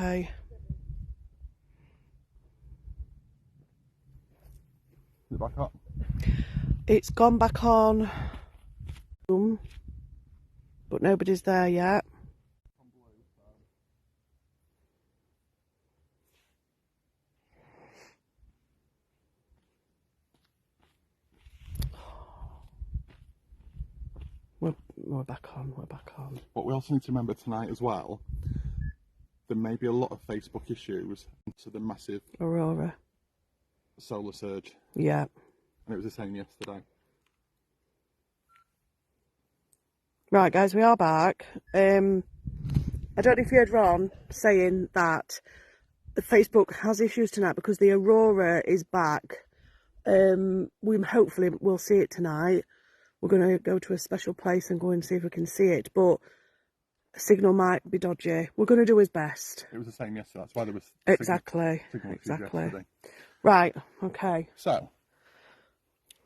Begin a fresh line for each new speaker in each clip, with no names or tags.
Okay.
Is it back up?
It's gone back on, but nobody's there yet. We're back on, we're back on.
But we also need to remember tonight as well, there may be a lot of Facebook issues to the massive
Aurora.
solar surge.
Yeah.
And it was the same yesterday.
Right, guys, we are back. I don't know if you heard Ron saying that Facebook has issues tonight because the Aurora is back. We hopefully will see it tonight. We're going to go to a special place and go and see if we can see it, but the signal might be dodgy. We're going to do his best.
It was the same yesterday. That's why there was
Exactly.
signal issues
Exactly.
yesterday.
Right. Okay.
So,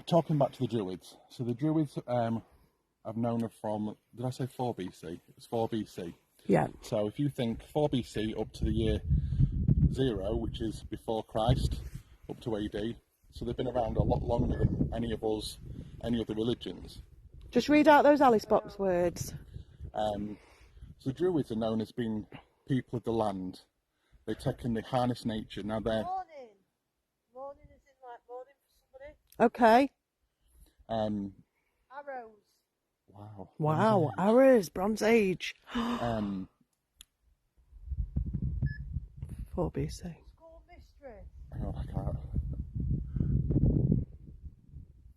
talking back to the Druids. So the Druids, I've known her from, did I say 4 BC? It was 4 BC.
Yeah.
So if you think 4 BC up to the year 0, which is before Christ, up to AD, so they've been around a lot longer than any of us, any other religions.
Just read out those Alice box words.
So Druids are known as being people of the land. They take and they harness nature. Now they're...
Morning is in like morning for
Okay.
somebody. Arrows.
Wow.
Wow. Arrows. Bronze Age.
4
4 BC.
School mistress.
Oh, I can't.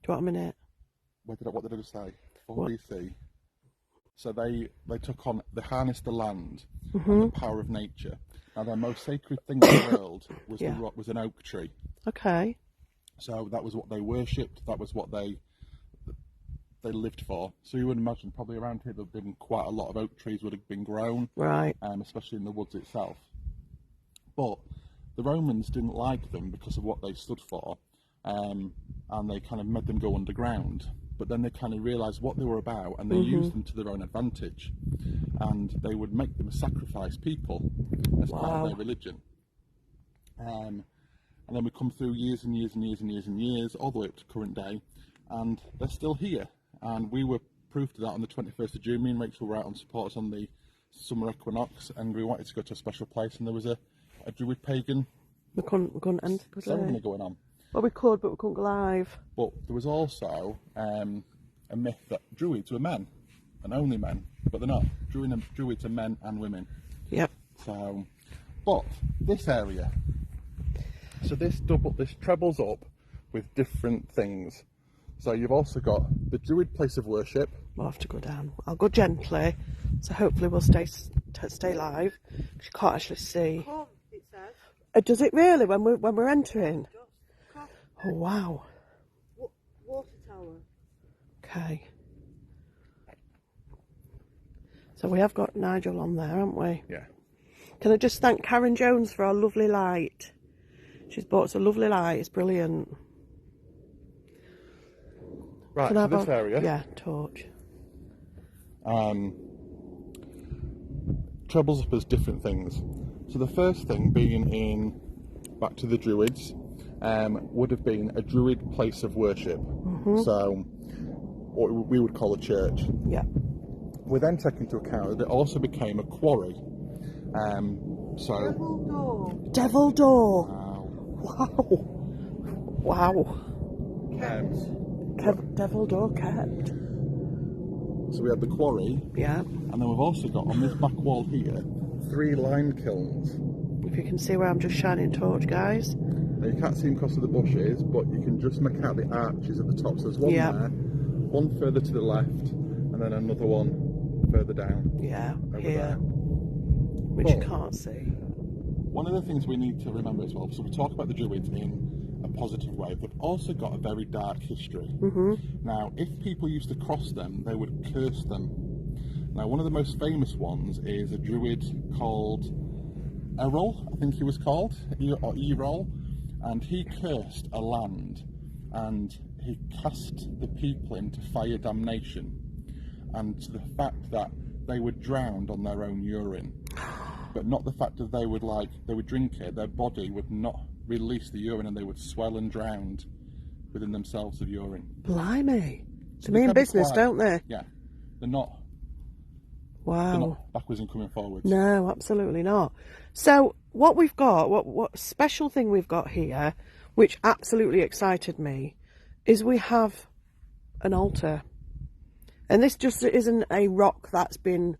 Do you want a minute?
What did I just say? 4
What?
BC. So they took on, they harnessed the land and the power of nature. Now their most sacred thing in the world was was an oak tree.
Okay.
So that was what they worshipped. That was what they lived for. So you would imagine probably around here there'd been quite a lot of oak trees would have been grown,
Right.
especially in the woods itself. But the Romans didn't like them because of what they stood for, and they kind of made them go underground. But then they kind of realised what they were about, and they used them to their own advantage. And they would make them sacrifice people as part of their religion. And then we come through years and years and years and years and years, all the way up to current day, and they're still here. And we were proof to that on the 21st of June. Me and Rachel were out on support us on the summer equinox, and we wanted to go to a special place, and there was a Druid pagan
We couldn't enter, could we?
ceremony going on.
Well, we could, but we couldn't go live.
But there was also a myth that Druids were men, and only men, but they're not. Druids are men and women.
Yep.
So, but this area, so this trebles up with different things. So you've also got the Druid place of worship.
We'll have to go down. I'll go gently, so hopefully we'll stay live. You can't actually see.
Come, it says.
Does it really when we're entering? Oh wow.
Water tower.
Okay. So we have got Nigel on there, haven't we?
Yeah.
Can I just thank Karen Jones for our lovely light? She's bought us a lovely light. It's brilliant.
Right, so this area.
Yeah, torch.
Trebles up as different things. So the first thing being back to the Druids, would have been a Druid place of worship. So what we would call a church.
Yeah.
We then take into account that it also became a quarry.
Devil door.
Devil door.
Wow.
Wow.
Kept.
Devil door kept.
So we had the quarry.
Yeah.
And then we've also got on this back wall here 3 lime kilns.
If you can see where I'm just shining torch, guys.
Now you can't see them across the bushes, but you can just make out the arches at the top. So there's one there, one further to the left, and then another one further down.
Yeah,
over
here.
there.
Which you can't see.
One of the things we need to remember as well, so we talk about the Druids in a positive way, but also got a very dark history. Now, if people used to cross them, they would curse them. Now, one of the most famous ones is a Druid called Errol, I think he was called, or Errol, and he cursed a land, and he cast the people into fire damnation, and to the fact that they were drowned on their own urine. but not the fact that they would drink it, their body would not release the urine and they would swell and drown within themselves of urine.
Blimey.
So
They mean
can be
business,
quite-
don't they?
Yeah, they're not
Wow.
backwards and coming forwards.
No, absolutely not. So what we've got, what special thing we've got here, which absolutely excited me, is we have an altar. And this just isn't a rock that's been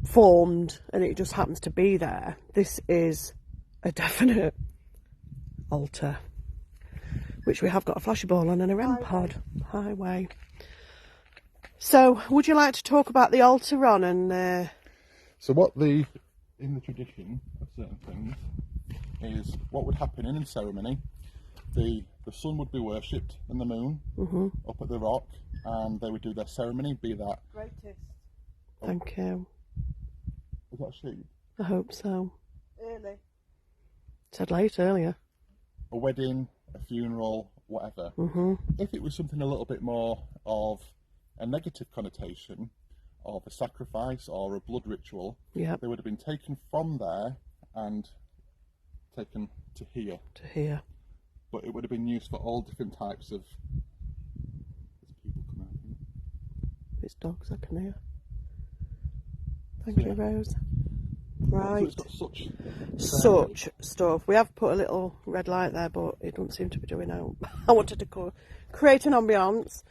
formed and it just happens to be there. This is a definite altar, which we have got a flashy ball on and a REM pod. Highway. So, would you like to talk about the altar, Ron? And
So in the tradition of certain things is what would happen in a ceremony. The sun would be worshipped and the moon up at the rock, and they would do their ceremony. Be that
Greatest.
thank you.
was that sheep?
I hope so.
Early.
Said late earlier.
A wedding, a funeral, whatever. If it was something a little bit more of a negative connotation of a sacrifice or a blood ritual,
Yeah.
they would have been taken from there and taken to here.
To hear.
But it would have been used for all different types of. There's people coming out here.
It's dogs I can hear. Thank you, Rose.
So
Right.
it's got
Such stuff. We have put a little red light there, but it doesn't seem to be doing out. I wanted to create an ambience.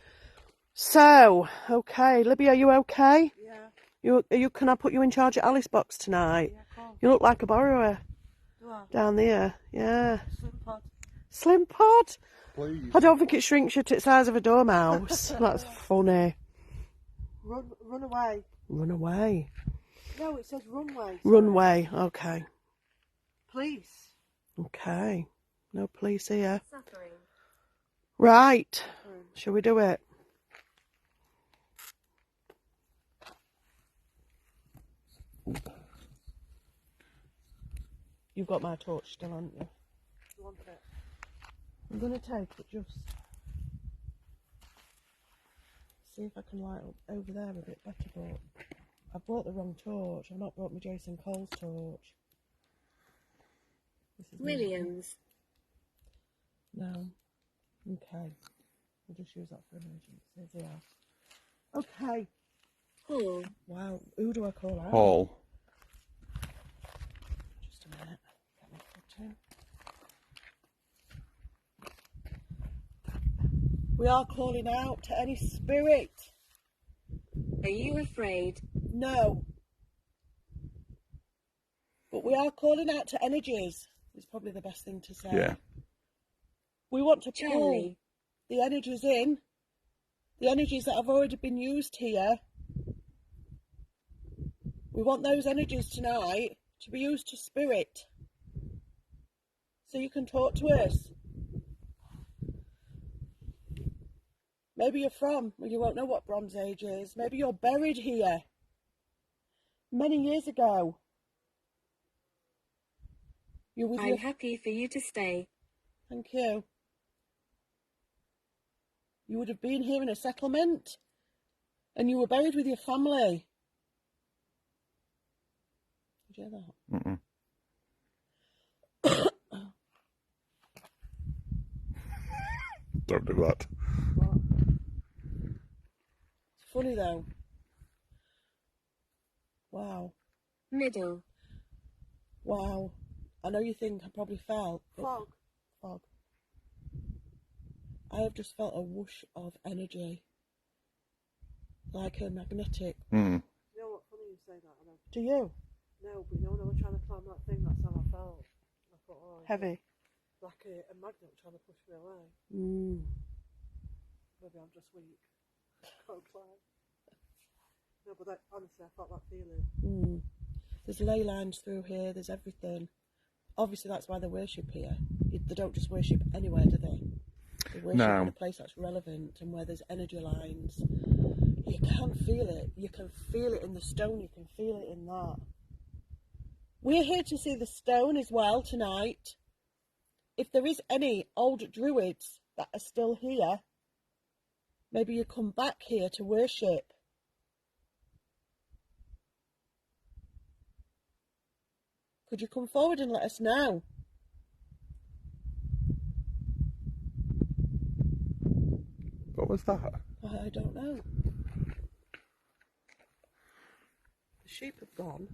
So, okay, Libby, are you okay?
Yeah.
Can I put you in charge at Alice Box tonight?
Yeah, come on.
You look like a borrower
Do I?
down there. Yeah.
Slim pod.
Slim pod.
Please.
I don't think it shrinks you to the size of a dormouse. That's funny.
Run away.
Run away.
No, it says runway.
Runway. Okay.
Police.
Okay. No police here.
Suffering.
Right. Shall we do it? You've got my torch still, haven't you?
You want it?
I'm going to take it just. See if I can light up over there a bit better, but I've brought the wrong torch. I've not brought my Jason Cole's torch. This is
Williams.
No. Okay. We'll just use that for emergencies. Yeah. Okay.
Hall.
Wow. Who do I call out?
Hall.
Just a minute. Get my foot in. We are calling out to any spirit.
Are you afraid?
No. But we are calling out to energies. Is probably the best thing to say.
Yeah.
We want to pull
Charlie.
the energies in. The energies that have already been used here. We want those energies tonight to be used to spirit. So you can talk to us. Maybe you're from, well, you won't know what Bronze Age is. Maybe you're buried here many years ago. You're with
I'm
your...
happy for you to stay.
Thank you. You would have been here in a settlement and you were buried with your family. Did you hear that?
Don't do that.
What? It's funny though. Wow.
Middle.
Wow. I know you think I probably felt.
Fog.
Fog. I have just felt a whoosh of energy. Like a magnetic.
Mm.
You know what? Funny you say that. I
Do you?
no, but you know when I was trying to climb that thing, that's how I felt. I thought, oh, it's
Heavy.
like a magnet trying to push me away. Maybe I'm just weak. Can't climb. No, but honestly, I felt that feeling.
There's ley lines through here, there's everything. Obviously that's why they worship here. They don't just worship anywhere, do they? They worship
No.
in a place that's relevant and where there's energy lines. You can feel it. You can feel it in the stone, you can feel it in that. We're here to see the stone as well tonight. If there is any old druids that are still here, maybe you come back here to worship. Could you come forward and let us know?
What was that?
I don't know. The sheep have gone.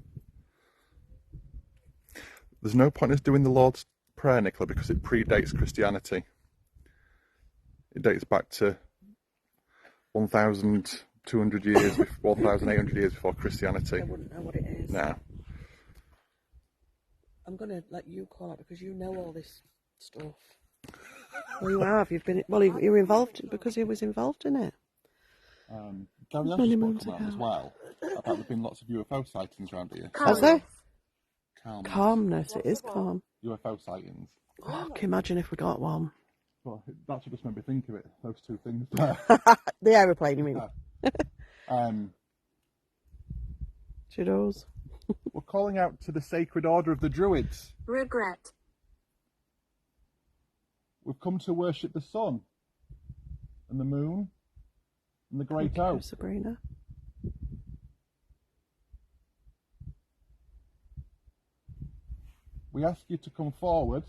There's no point in us doing the Lord's Prayer, Nicola, because it predates Christianity. It dates back to 1,200 years, 1,800 years before Christianity.
I wouldn't know what it is.
No.
I'm going to let you call it because you know all this stuff. Well, you have. You've been. Well, you were involved because he was involved in it.
Gary
Many
Ash's book
months
come out
ago.
as well about there being lots of UFO sightings around here.
Has there?
Calmness.
Calmness. It is calm.
UFO sightings.
Oh, can you imagine if we got one?
Well, that's what just made me think of it. Those two things there.
The aeroplane, you mean? Judos.
We're calling out to the sacred order of the Druids.
Regret.
We've come to worship the sun and the moon and the great oak.
Sabrina.
We ask you to come forward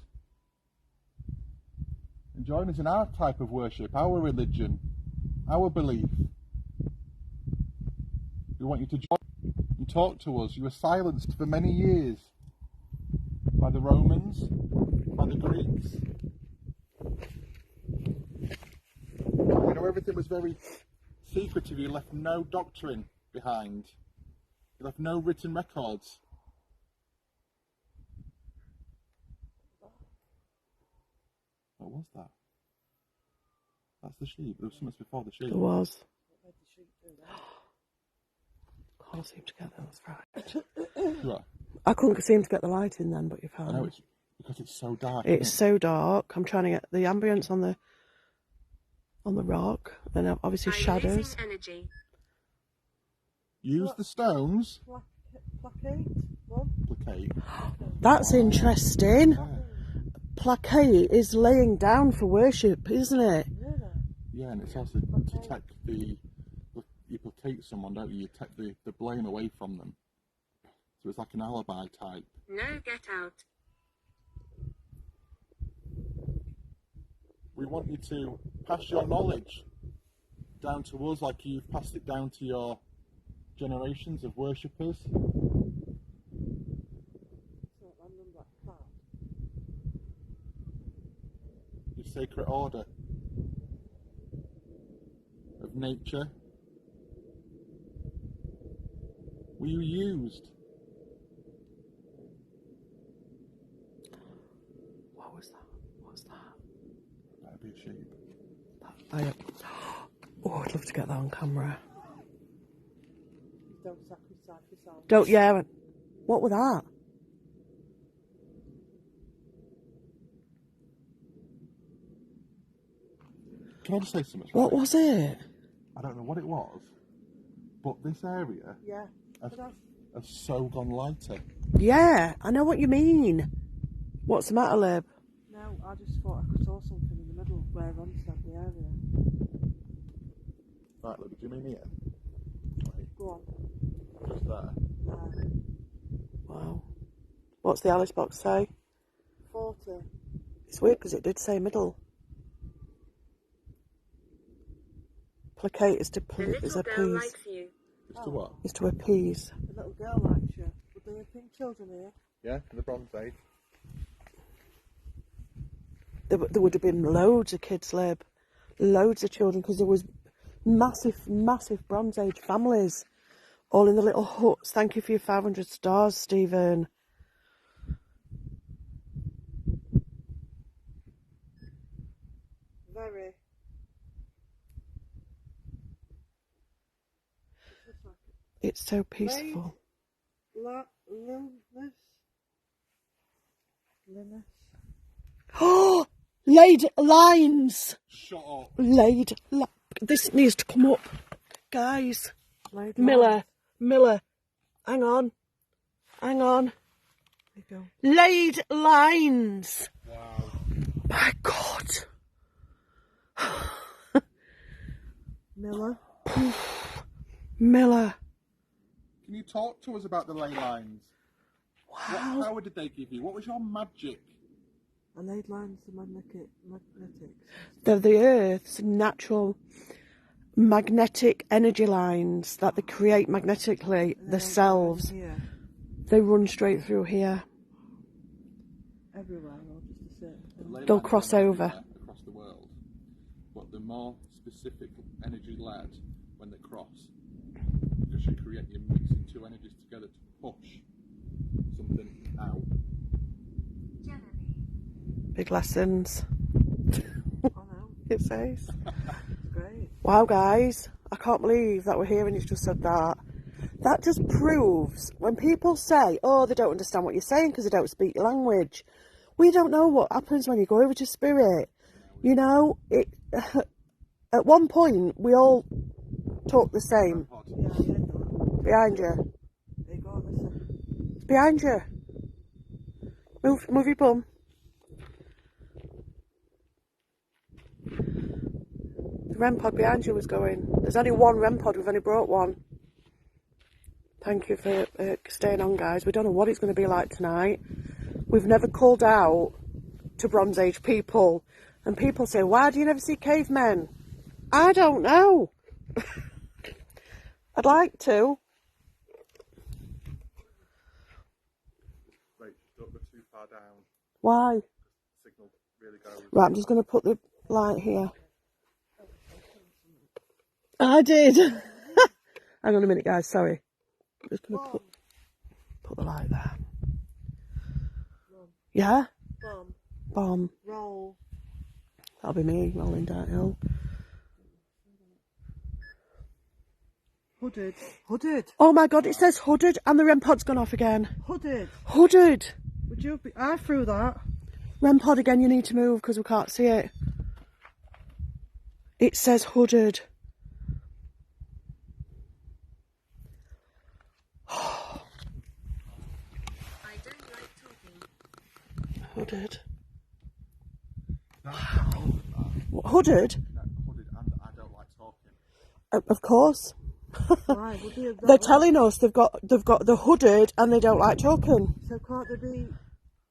and join us in our type of worship, our religion, our belief. We want you to join and talk to us. You were silenced for many years by the Romans, by the Greeks. You know, everything was very secretive. You left no doctrine behind. You left no written records. What was that? That's the sheep. There was something before the sheep.
There was. Can't seem to get that. That's right.
Yeah.
I couldn't seem to get the light in then, but you've had.
I know, it's because it's so dark.
It's
isn't
so dark. I'm trying to get the ambience on the rock, and obviously
I'm
shadows.
losing energy.
it? Use the stones.
Placate? What?
Placate.
That's interesting.
Yeah.
Placate is laying down for worship, isn't it?
Really?
Yeah, and it's also to take you placate someone, don't you? You take the blame away from them. So it's like an alibi type.
No, get out.
We want you to pass your knowledge down to us like you've passed it down to your generations of worshippers.
It's not random black cloud.
Your sacred order of nature. Were you used?
What was that? What's that?
That'd be a sheep.
Oh, I'd love to get that on camera.
Don't sacrifice yourself.
Don't, yeah. What was that?
Can I just say something?
What was it?
I don't know what it was, but this area
Yeah.
has so gone lighter.
Yeah, I know what you mean. What's the matter, Lib?
No, I just thought I saw something in the middle where Ron said the area.
Right, Libby, do you mean here?
Go on.
Just there.
Wow. What's the Alice box say?
40.
It's weird because it did say middle. Placate is to
The
is
little girl
appease.
likes you.
Just to what?
Is to appease.
The little girl likes you. Would there have been children here?
Yeah, in the Bronze Age.
There would have been loads of kids, Lib. Loads of children because there was massive Bronze Age families all in the little huts. Thank you for your 500 stars, Stephen.
Very.
It's so peaceful.
Linus.
Oh, laid lines.
Shut up.
This needs to come up, guys.
Laid
Miller. Hang on.
There you go.
Laid lines.
Wow.
My God.
Miller.
Can you talk to us about the ley lines?
Wow.
What power did they give you? What was your magic?
I laid lines to magnetics.
They're the Earth's natural magnetic energy lines that they create magnetically
And then
themselves.
Here,
They run straight through here.
everywhere, or just a certain.
Ley
They'll
lines
cross
run
over.
everywhere across the world, but the more specific energy led when they cross, because you're mixing two energies together to push something out.
Big lessons.
Oh no,
It says.
it's great.
Wow, guys, I can't believe that we're here and he's just said that. That just proves when people say, oh, they don't understand what you're saying because they don't speak your language. We don't know what happens when you go over to spirit. You know, at one point we all talk the same.
Yeah, I heard that.
Behind you.
There you go, listen.
It's behind you. Move your bum. The REM pod behind you was going. There's only one REM pod, we've only brought one. Thank you for staying on, guys. We don't know what it's going to be like tonight. We've never called out to Bronze Age people. And people say, why do you never see cavemen? I don't know. I'd like to.
Right, don't go too far down.
Why?
Signal really goes.
Right, I'm just going to put the light here. I did. Hang on a minute, guys. Sorry. I'm just going to put the light there. Yeah?
Bomb.
Bomb.
Roll.
That'll be me rolling downhill.
Hooded. Hooded.
Oh my god, it says hooded and the REM pod's gone off again.
Hooded.
Hooded.
Would you be? I threw that.
REM pod again, you need to move because we can't see it. It says hooded.
I don't like talking.
Hooded.
Wow.
What, hooded?
Hooded and I don't like talking.
Of course.
Why? Would you have
They're
that
telling us they've got the hooded and they don't like talking.
So can't there be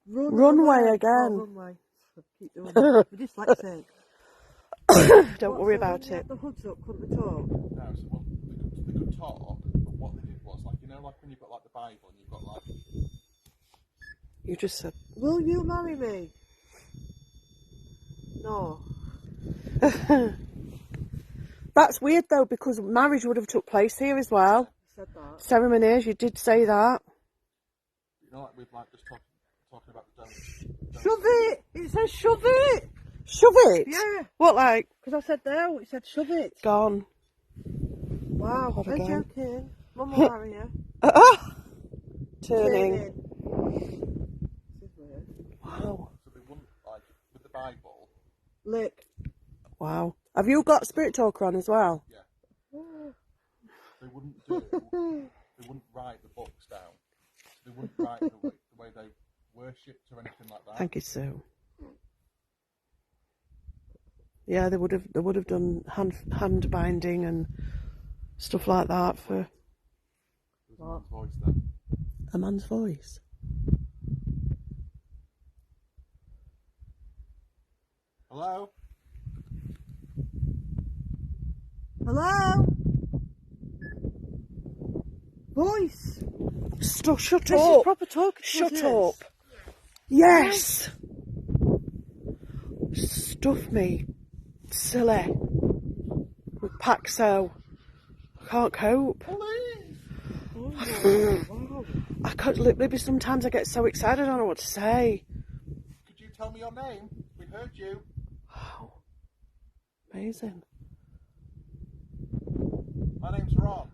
Runway again.
Oh, runway. Keep doing it. We're dyslexic.
Don't worry about
when
it.
the hoods up, couldn't we talk?
No, so well, they could talk, but what they did was, like, you know, like when you've got like the Bible and you've got like,
You just said.
Will you marry me? No.
That's weird though because marriage would have took place here as well.
I said that.
Ceremonies, you did say that.
you know, like we've like just talking about the don't.
Shove it! It says shove it!
Shove it?
Yeah.
What, like?
Because I said there, it said shove it.
Gone.
Wow.
What
I'm
again?
joking. Mum will marry you.
Turning.
This is weird.
Wow.
So they wouldn't, like with the Bible.
Lick.
Wow. Have you got Spirit Talker on as well?
Yeah. They wouldn't do. They wouldn't write the books down. They wouldn't write the way they worshipped or anything like that.
Thank you, Sue. Yeah, they would have done hand binding and stuff like that for
There's a man's voice then.
a man's voice.
Hello.
Hello? Voice.
Shut
This is
up.
proper talking.
Shut up. Yes. Stuff me. Silly. With Paxo. I can't cope.
Wow.
I can't, maybe sometimes I get so excited I don't know what to say.
Could you tell me your name? We heard you.
Wow. Amazing.
My name's Ron.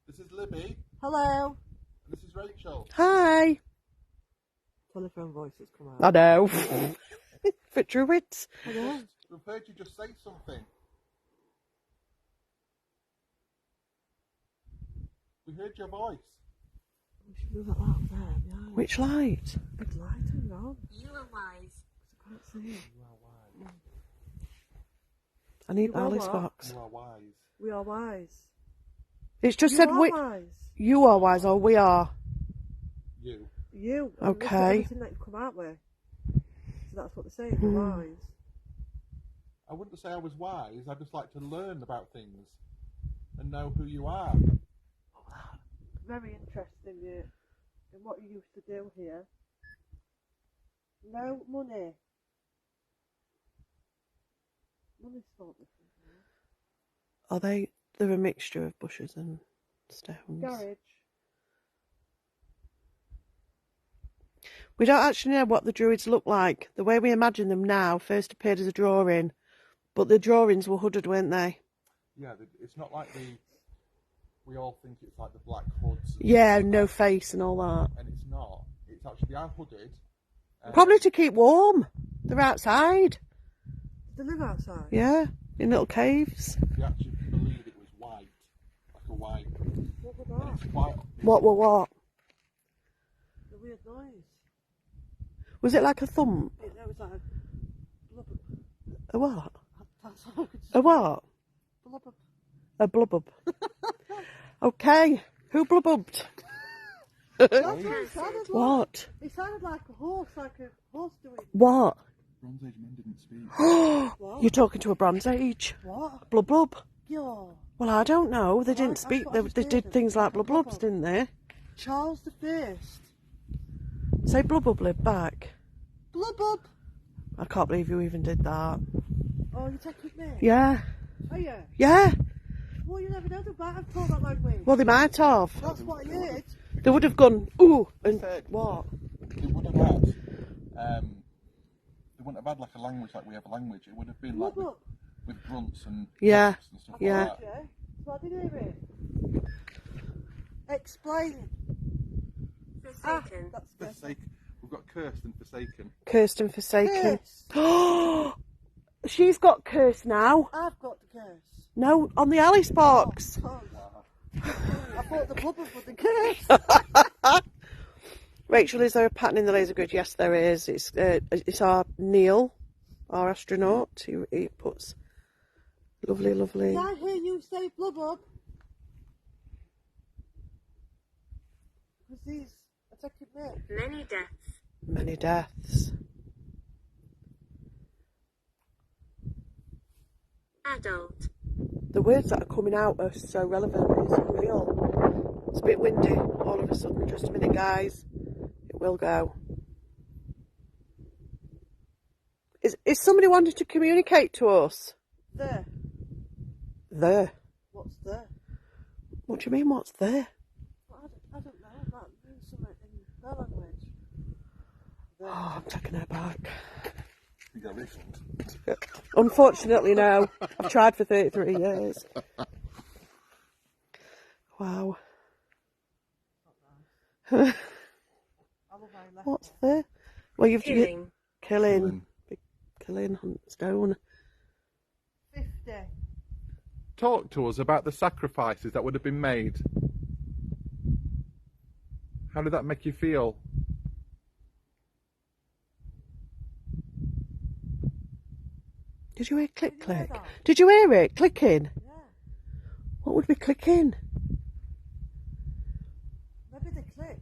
This is Libby.
Hello.
And this is Rachel.
Hi.
Telephone voice has come out.
I know. For Druids.
Hello.
We've heard you just say something. We heard your voice.
We should move that out there behind.
Which light?
Big light and on.
You are wise.
I can't see it.
You are wise.
I need
You are
Alice
what?
box.
You are wise.
We are wise.
It's just
You
said
are
we.
wise.
You are wise or we are.
you.
You. And look at
Okay.
everything that you've come out with. So that's what they're saying, you're wise.
I wouldn't say I was wise. I just like to learn about things and know who you are.
Very interesting in what you used to do here. No money. Money's so different.
Are they? They're a mixture of bushes and stones.
Garage.
We don't actually know what the Druids look like. The way we imagine them now first appeared as a drawing, but the drawings were hooded, weren't they?
Yeah, it's not like we all think it's like the black hoods.
Yeah, no face and all that.
And it's not. It's actually, they are hooded.
Probably to keep warm. They're outside.
They live outside.
Yeah, in little caves.
They actually believe it was white. Like a white.
What was
And
that?
it's quite.
What?
The weird noise.
Was it like a thump?
It was like a blubber.
A what?
That's all I could
A what?
blubber.
A blubbub. Okay, who blubbubbed?
That's what it sounded like.
What?
It sounded like a horse doing.
What?
Bronze Age men didn't speak.
What?
You're talking to a Bronze Age.
What?
Blub blub.
Yo.
Well, I don't know. They
Well,
didn't
that's
speak.
what
They,
I just
they
did.
did things like blub
Blub
blubs,
blub.
didn't they?
Charles the First.
Say blubbub lived back.
Blubbub.
I can't believe you even did that.
Oh, you taking me?
Yeah.
Are you?
Yeah.
Well, you never know. They might have taught that language.
Well, they might have.
That's what I heard.
They would have gone, ooh, and what?
They would have had. They wouldn't have had like a language like we have a language. It would have been like
Blubbub.
with grunts and
Yeah,
and stuff
yeah.
like that.
Yeah. So I didn't hear it. Explain.
Forsaken.
That's good.
Forsaken. We've got cursed and forsaken.
Cursed and forsaken.
Curse.
She's got cursed now.
I've got the curse.
No, on the Alice box.
Oh. I thought the blubber was the curse.
Rachel, is there a pattern in the laser grid? Yes, there is. It's our Neil, our astronaut. He puts lovely.
Did I hear you say blubbub? Because these are taking me.
Many deaths.
Many deaths.
Adult.
The words that are coming out are so relevant. It's unreal. It's a bit windy all of a sudden. Just a minute, guys. It will go. Is somebody wanting to communicate to us?
There.
There.
What's there?
What do you mean, what's there?
Well, I don't know. That means something in their language. There.
Oh, I'm taking her back.
You got refund.
Unfortunately, no. I've tried for 33 years. Wow.
I love how you left
What's there? Well, you've
Killing.
killing. Big killing, hunt stone.
50.
Talk to us about the sacrifices that would have been made. How did that make you feel?
Did you hear click
Did you hear
click?
that?
Did you hear it clicking?
Yeah.
What would be clicking?
Maybe they clicked.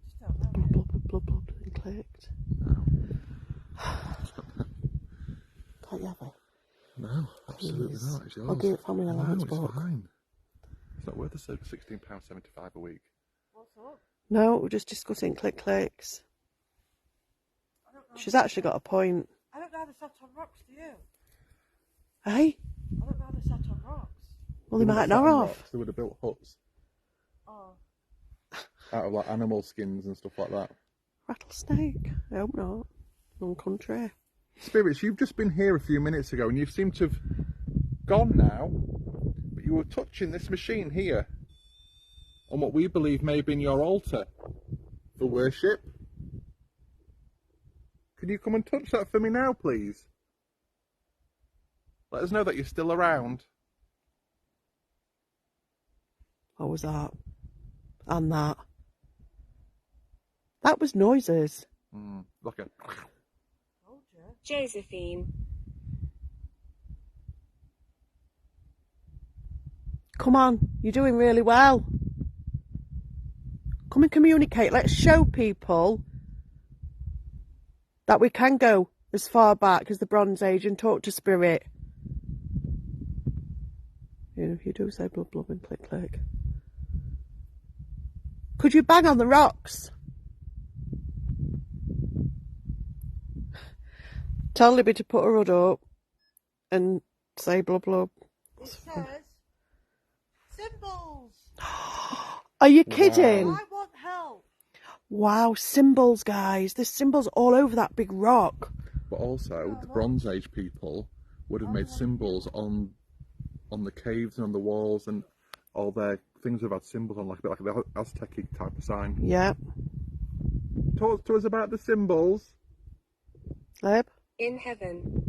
Just don't know.
Blub blub blub blub and clicked. Can't you have it?
No, absolutely
Please.
not. It's yours.
I'll give it family allowance
no, it's
book.
fine. It's not worth the £16.75 a week.
What's up?
No, we're just discussing click clicks.
I don't know.
She's actually got a point.
I don't know how they sat on rocks, do you?
Hey?
I don't know how they sat on rocks.
Well, they might
wouldn't
not
have sat on
have.
rocks, they would have built huts
Oh.
out of like animal skins and stuff like that.
Rattlesnake? I hope not. Wrong country.
Spirits, you've just been here a few minutes ago and you seem to have gone now, but you were touching this machine here on what we believe may have been your altar for worship. Can you come and touch that for me now, please? Let us know that you're still around.
What was that? And that. That was noises.
Like a...
Told you.
Josephine.
Come on, you're doing really well. Come and communicate. Let's show people that we can go as far back as the Bronze Age and talk to spirit. You know, if you do say blub blub and click click. Could you bang on the rocks? Tell Libby to put her hood up and say blub blub.
It says symbols.
Are you kidding?
I want help.
Wow, symbols, guys. There's symbols all over that big rock.
But also, the Bronze Age people would have made symbols on the caves and on the walls, and all their things have had symbols on, like a bit like the Aztec type of sign.
Yeah.
Talk to us about the symbols.
Lib?
In heaven.